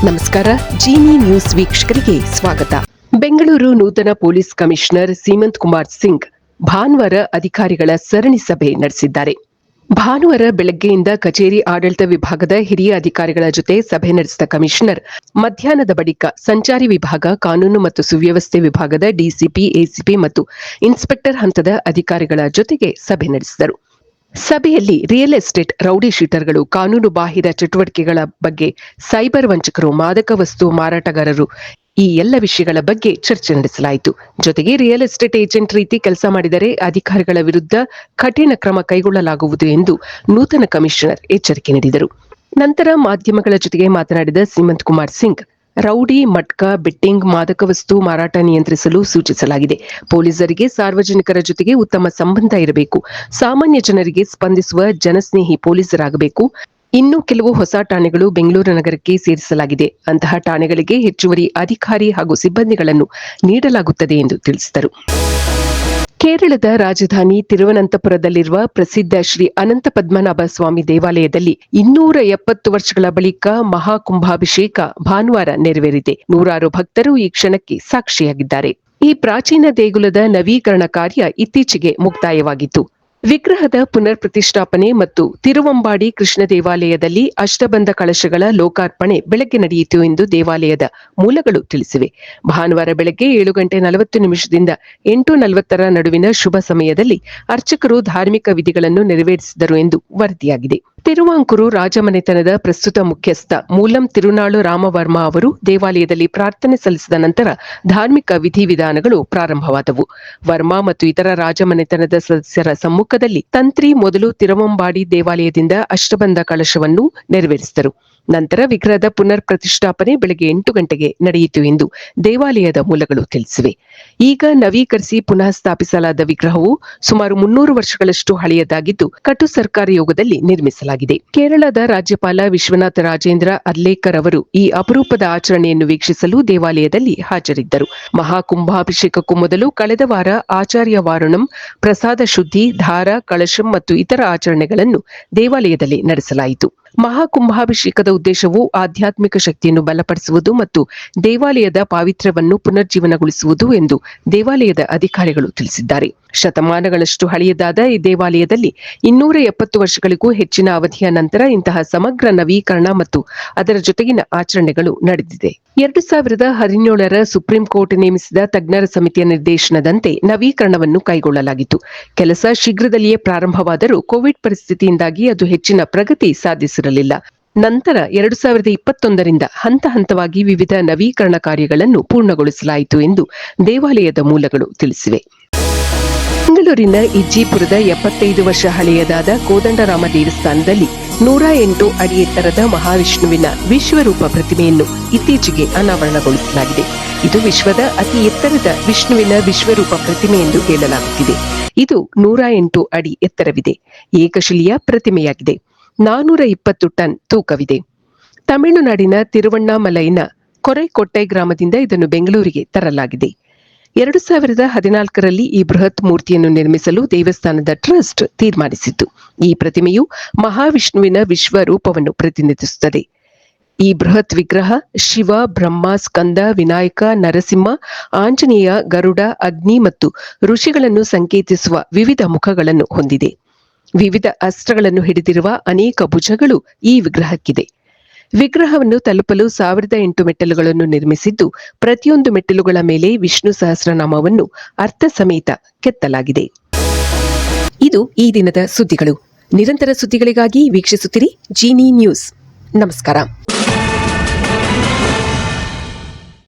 ನಮಸ್ಕಾರ. ಜಿನಿ ನ್ಯೂಸ್ ವೀಕ್ಷಕರಿಗೆ ಸ್ವಾಗತ. ಬೆಂಗಳೂರು ನೂತನ ಪೊಲೀಸ್ ಕಮಿಷನರ್ ಸೀಮಂತ್ ಕುಮಾರ್ ಸಿಂಗ್ ಭಾನುವಾರ ಅಧಿಕಾರಿಗಳ ಸರಣಿ ಸಭೆ ನಡೆಸಿದ್ದಾರೆ. ಭಾನುವಾರ ಬೆಳಗ್ಗೆಯಿಂದ ಕಚೇರಿ ಆಡಳಿತ ವಿಭಾಗದ ಹಿರಿಯ ಅಧಿಕಾರಿಗಳ ಜೊತೆ ಸಭೆ ನಡೆಸಿದ ಕಮಿಷನರ್ ಮಧ್ಯಾಹ್ನದ ಬಳಿಕ ಸಂಚಾರಿ ವಿಭಾಗ, ಕಾನೂನು ಮತ್ತು ಸುವ್ಯವಸ್ಥೆ ವಿಭಾಗದ ಡಿಸಿಪಿ, ಎಸಿಪಿ ಮತ್ತು ಇನ್ಸ್ಪೆಕ್ಟರ್ ಹಂತದ ಅಧಿಕಾರಿಗಳ ಜೊತೆಗೆ ಸಭೆ ನಡೆಸಿದರು. ಸಭೆಯಲ್ಲಿ ರಿಯಲ್ ಎಸ್ಟೇಟ್ ರೌಡಿ ಶೀಟರ್ಗಳು, ಕಾನೂನು ಬಾಹಿರ ಚಟುವಟಿಕೆಗಳ ಬಗ್ಗೆ, ಸೈಬರ್ ವಂಚಕರು, ಮಾದಕ ವಸ್ತು ಮಾರಾಟಗಾರರು ಈ ಎಲ್ಲ ವಿಷಯಗಳ ಬಗ್ಗೆ ಚರ್ಚೆ ನಡೆಸಲಾಯಿತು. ಜೊತೆಗೆ ರಿಯಲ್ ಎಸ್ಟೇಟ್ ಏಜೆಂಟ್ ರೀತಿ ಕೆಲಸ ಮಾಡಿದರೆ ಅಧಿಕಾರಿಗಳ ವಿರುದ್ಧ ಕಠಿಣ ಕ್ರಮ ಕೈಗೊಳ್ಳಲಾಗುವುದು ಎಂದು ನೂತನ ಕಮಿಷನರ್ ಎಚ್ಚರಿಕೆ ನೀಡಿದರು. ನಂತರ ಮಾಧ್ಯಮಗಳ ಜೊತೆಗೆ ಮಾತನಾಡಿದ ಸೀಮಂತ್ ಕುಮಾರ್ ಸಿಂಗ್, ರೌಡಿ, ಮಟ್ಕಾ, ಬೆಟ್ಟಿಂಗ್, ಮಾದಕ ವಸ್ತು ಮಾರಾಟ ನಿಯಂತ್ರಿಸಲು ಸೂಚಿಸಲಾಗಿದೆ. ಪೊಲೀಸರಿಗೆ ಸಾರ್ವಜನಿಕರ ಜೊತೆಗೆ ಉತ್ತಮ ಸಂಬಂಧ ಇರಬೇಕು. ಸಾಮಾನ್ಯ ಜನರಿಗೆ ಸ್ಪಂದಿಸುವ ಜನಸ್ನೇಹಿ ಪೊಲೀಸರಾಗಬೇಕು. ಇನ್ನೂ ಕೆಲವು ಹೊಸ ಠಾಣೆಗಳು ಬೆಂಗಳೂರು ನಗರಕ್ಕೆ ಸೇರಿಸಲಾಗಿದೆ. ಅಂತಹ ಠಾಣೆಗಳಿಗೆ ಹೆಚ್ಚುವರಿ ಅಧಿಕಾರಿ ಹಾಗೂ ಸಿಬ್ಬಂದಿಗಳನ್ನು ನೀಡಲಾಗುತ್ತದೆ ಎಂದು ತಿಳಿಸಿದರು. ಕೇರಳದ ರಾಜಧಾನಿ ತಿರುವನಂತಪುರದಲ್ಲಿರುವ ಪ್ರಸಿದ್ಧ ಶ್ರೀ ಅನಂತ ಪದ್ಮನಾಭ ಸ್ವಾಮಿ ದೇವಾಲಯದಲ್ಲಿ 270 ವರ್ಷಗಳ ಬಳಿಕ ಮಹಾಕುಂಭಾಭಿಷೇಕ ಭಾನುವಾರ ನೆರವೇರಿದೆ. ನೂರಾರು ಭಕ್ತರು ಈ ಕ್ಷಣಕ್ಕೆ ಸಾಕ್ಷಿಯಾಗಿದ್ದಾರೆ. ಈ ಪ್ರಾಚೀನ ದೇಗುಲದ ನವೀಕರಣ ಕಾರ್ಯ ಇತ್ತೀಚೆಗೆ ಮುಕ್ತಾಯವಾಗಿತ್ತು. ವಿಗ್ರಹದ ಪುನರ್ ಪ್ರತಿಷ್ಠಾಪನೆ ಮತ್ತು ತಿರುವಂಬಾಡಿ ಕೃಷ್ಣ ದೇವಾಲಯದಲ್ಲಿ ಅಷ್ಟಬಂಧ ಕಳಶಗಳ ಲೋಕಾರ್ಪಣೆ ಬೆಳಗ್ಗೆ ನಡೆಯಿತು ಎಂದು ದೇವಾಲಯದ ಮೂಲಗಳು ತಿಳಿಸಿವೆ. ಭಾನುವಾರ ಬೆಳಗ್ಗೆ 7:40 8:40 ನಡುವಿನ ಶುಭ ಸಮಯದಲ್ಲಿ ಅರ್ಚಕರು ಧಾರ್ಮಿಕ ವಿಧಿಗಳನ್ನು ನೆರವೇರಿಸಿದರು ಎಂದು ವರದಿಯಾಗಿದೆ. ತಿರುವಾಂಕೂರು ರಾಜಮನೆತನದ ಪ್ರಸ್ತುತ ಮುಖ್ಯಸ್ಥ ಮೂಲಂ ತಿರುನಾಳು ರಾಮವರ್ಮ ಅವರು ದೇವಾಲಯದಲ್ಲಿ ಪ್ರಾರ್ಥನೆ ಸಲ್ಲಿಸಿದ ನಂತರ ಧಾರ್ಮಿಕ ವಿಧಿವಿಧಾನಗಳು ಪ್ರಾರಂಭವಾದವು. ವರ್ಮ ಮತ್ತು ಇತರ ರಾಜಮನೆತನದ ಸದಸ್ಯರ ಸಮ್ಮುಖದಲ್ಲಿ ತಂತ್ರಿ ಮೊದಲು ತಿರುವಂಬಾಡಿ ದೇವಾಲಯದಿಂದ ಅಷ್ಟಬಂಧ ಕಳಶವನ್ನು ನೆರವೇರಿಸಿದರು. ನಂತರ ವಿಗ್ರಹದ ಪುನರ್ ಪ್ರತಿಷ್ಠಾಪನೆ ಬೆಳಗ್ಗೆ 8 ಗಂಟೆಗೆ ನಡೆಯಿತು ಎಂದು ದೇವಾಲಯದ ಮೂಲಗಳು ತಿಳಿಸಿವೆ. ಈಗ ನವೀಕರಿಸಿ ಪುನಃ ಸ್ಥಾಪಿಸಲಾದ ವಿಗ್ರಹವು ಸುಮಾರು 300 ವರ್ಷಗಳಷ್ಟು ಹಳೆಯದಾಗಿದ್ದು ಕಟು ಸರ್ಕಾರಿ ಯೋಗದಲ್ಲಿ ನಿರ್ಮಿಸಲಾಗಿದೆ. ಕೇರಳದ ರಾಜ್ಯಪಾಲ ವಿಶ್ವನಾಥ ರಾಜೇಂದ್ರ ಅರ್ಲೇಕರ್ ಅವರು ಈ ಅಪರೂಪದ ಆಚರಣೆಯನ್ನು ವೀಕ್ಷಿಸಲು ದೇವಾಲಯದಲ್ಲಿ ಹಾಜರಿದ್ದರು. ಮಹಾಕುಂಭಾಭಿಷೇಕಕ್ಕೂ ಮೊದಲು ಕಳೆದ ವಾರ ಆಚಾರ್ಯ ವಾರುಣಂ, ಪ್ರಸಾದ ಶುದ್ಧಿ, ಧಾರ, ಕಳಶಂ ಮತ್ತು ಇತರ ಆಚರಣೆಗಳನ್ನು ದೇವಾಲಯದಲ್ಲಿ ನಡೆಸಲಾಯಿತು. ಮಹಾಕುಂಭಾಭಿಷೇಕದ ಉದ್ದೇಶವು ಆಧ್ಯಾತ್ಮಿಕ ಶಕ್ತಿಯನ್ನು ಬಲಪಡಿಸುವುದು ಮತ್ತು ದೇವಾಲಯದ ಪಾವಿತ್ರ್ಯವನ್ನು ಪುನರ್ಜೀವನಗೊಳಿಸುವುದು ಎಂದು ದೇವಾಲಯದ ಅಧಿಕಾರಿಗಳು ತಿಳಿಸಿದ್ದಾರೆ. ಶತಮಾನಗಳಷ್ಟು ಹಳೆಯದಾದ ಈ ದೇವಾಲಯದಲ್ಲಿ 270 ವರ್ಷಗಳಿಗೂ ಹೆಚ್ಚಿನ ಅವಧಿಯ ನಂತರ ಇಂತಹ ಸಮಗ್ರ ನವೀಕರಣ ಮತ್ತು ಅದರ ಜೊತೆಗಿನ ಆಚರಣೆಗಳು ನಡೆದಿದೆ. 2017ರ ಸುಪ್ರೀಂ ಕೋರ್ಟ್ ನೇಮಿಸಿದ ತಜ್ಞರ ಸಮಿತಿಯ ನಿರ್ದೇಶನದಂತೆ ನವೀಕರಣವನ್ನು ಕೈಗೊಳ್ಳಲಾಗಿತ್ತು. ಕೆಲಸ ಶೀಘ್ರದಲ್ಲಿಯೇ ಪ್ರಾರಂಭವಾದರೂ ಕೋವಿಡ್ ಪರಿಸ್ಥಿತಿಯಿಂದಾಗಿ ಅದು ಹೆಚ್ಚಿನ ಪ್ರಗತಿ ಸಾಧಿಸಿರಲಿಲ್ಲ. ನಂತರ 2021ರಿಂದ ಹಂತ ಹಂತವಾಗಿ ವಿವಿಧ ನವೀಕರಣ ಕಾರ್ಯಗಳನ್ನು ಪೂರ್ಣಗೊಳಿಸಲಾಯಿತು ಎಂದು ದೇವಾಲಯದ ಮೂಲಗಳು ತಿಳಿಸಿವೆ. ಬೆಂಗಳೂರಿನ ಇಜ್ಜಿಪುರದ 75 ವರ್ಷ ಹಳೆಯದಾದ ಕೋದಂಡರಾಮ ದೇವಸ್ಥಾನದಲ್ಲಿ 108 ಅಡಿ ಎತ್ತರದ ಮಹಾವಿಷ್ಣುವಿನ ವಿಶ್ವರೂಪ ಪ್ರತಿಮೆಯನ್ನು ಇತ್ತೀಚೆಗೆ ಅನಾವರಣಗೊಳಿಸಲಾಗಿದೆ. ಇದು ವಿಶ್ವದ ಅತಿ ಎತ್ತರದ ವಿಷ್ಣುವಿನ ವಿಶ್ವರೂಪ ಪ್ರತಿಮೆ ಎಂದು ಹೇಳಲಾಗುತ್ತಿದೆ. ಇದು 108 ಅಡಿ ಎತ್ತರವಿದೆ. ಏಕಶಿಲೆಯ ಪ್ರತಿಮೆಯಾಗಿದೆ. 420 ಟನ್ ತೂಕವಿದೆ. ತಮಿಳುನಾಡಿನ ತಿರುವಣ್ಣಾಮಲೈನ ಕೊರೈಕೊಟ್ಟೈ ಗ್ರಾಮದಿಂದ ಇದನ್ನು ಬೆಂಗಳೂರಿಗೆ ತರಲಾಗಿದೆ. 2014ರಲ್ಲಿ ಈ ಬೃಹತ್ ಮೂರ್ತಿಯನ್ನು ನಿರ್ಮಿಸಲು ದೇವಸ್ಥಾನದ ಟ್ರಸ್ಟ್ ತೀರ್ಮಾನಿಸಿತ್ತು. ಈ ಪ್ರತಿಮೆಯು ಮಹಾವಿಷ್ಣುವಿನ ವಿಶ್ವರೂಪವನ್ನು ಪ್ರತಿನಿಧಿಸುತ್ತದೆ. ಈ ಬೃಹತ್ ವಿಗ್ರಹ ಶಿವ, ಬ್ರಹ್ಮ, ಸ್ಕಂದ, ವಿನಾಯಕ, ನರಸಿಂಹ, ಆಂಜನೇಯ, ಗರುಡ, ಅಗ್ನಿ ಮತ್ತು ಋಷಿಗಳನ್ನು ಸಂಕೇತಿಸುವ ವಿವಿಧ ಮುಖಗಳನ್ನು ಹೊಂದಿದೆ. ವಿವಿಧ ಅಸ್ತ್ರಗಳನ್ನು ಹಿಡಿದಿರುವ ಅನೇಕ ಭುಜಗಳು ಈ ವಿಗ್ರಹಕ್ಕಿದೆ. ವಿಗ್ರಹವನ್ನು ತಲುಪಲು 1008 ಮೆಟ್ಟಿಲುಗಳನ್ನು ನಿರ್ಮಿಸಿದ್ದು, ಪ್ರತಿಯೊಂದು ಮೆಟ್ಟಿಲುಗಳ ಮೇಲೆ ವಿಷ್ಣು ಸಹಸ್ರನಾಮವನ್ನು ಅರ್ಥ ಸಮೇತ ಕೆತ್ತಲಾಗಿದೆ. ಇದು ಈ ದಿನದ ಸುದ್ದಿಗಳು. ನಿರಂತರ ಸುದ್ದಿಗಳಿಗಾಗಿ ವೀಕ್ಷಿಸುತ್ತಿರಿ ಜಿನಿ ನ್ಯೂಸ್. ನಮಸ್ಕಾರ.